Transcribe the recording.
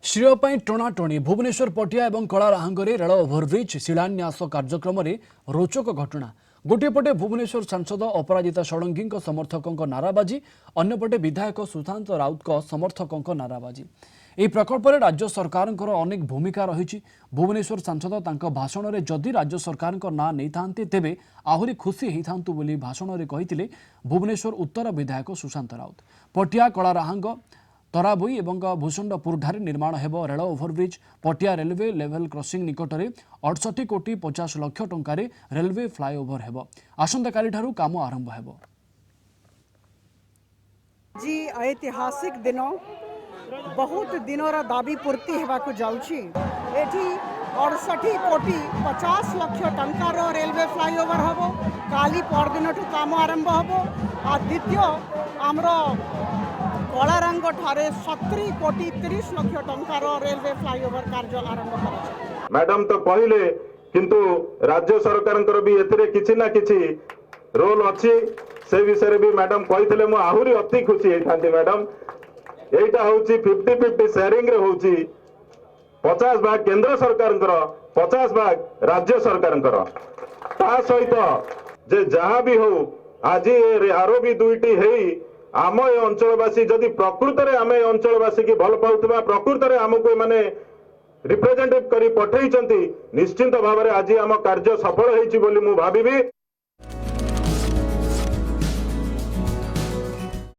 श्रेय टणाटणी भुवनेश्वर पटिया और कलाराहांगे रेल ओभरब्रिज शिलान्यास कार्यक्रम में रोचक घटना गोटेपटे भुवनेश्वर सांसद अपराजिता षडंगी समर्थकों नाराबाजी अन्यपटे विधायक सुशांत राउत समर्थकों नाराबाजी। यह प्रकल्प में राज्य सरकार अनेक भूमिका रही। भुवनेश्वर सांसद भाषण में जदि राज्य सरकार ना नहीं था तेबे आहरी खुशी होता बोली भाषण में कहते भुवनेश्वर उत्तर विधायक सुशांत राउत। पटिया कलाराहांग तराबुई और भूषुंडपुर निर्माण हेब रेल ओभरब्रिज। पटिया रेलवे लेवल क्रॉसिंग निकट में 68 कोटी 50 लाख टंकार रेलवे फ्लाईओवर हेब। आसंता काली ठारू काम आरंभ हेब। जी ऐतिहासिक दिन बहुत दिनर दाबी पूर्ति होगाकू जाउछि। एठी 68 कोटी 50 लाख टंकार रेलवे फ्लाईओवर हेब। काली परदिन काम आरंभ हेब। आ द्वितीय आमर कलारंग ठारे 70 कोटी 30 लाख टंकार रेलवे फ्लाईओवर कार्य आरंभ कर। मैडम तो कहले किंतु राज्य सरकार भी एथिरे किछि ना किछि रोल अछि से विषय भी मैडम कहते मु आहुरी अति खुशी होइथांती। मैडम एटा होउची 50-50 शेयरिंग रे होउची 50 भाग केंद्र सरकार 50 भाग राज्य सरकार ता सहित जे जहाँ भी हो आज आरो भी दुईटी हेई आम ए अंचलवासी जदि प्रकृत में आम अंचलवासी की भल पाउथबा प्रकृत में आमको माने रिप्रेजेंटेटिव करी पठेइचंती निश्चिंत भाव में आज आम कार्य सफल होइछि बोली मु भाबिबी।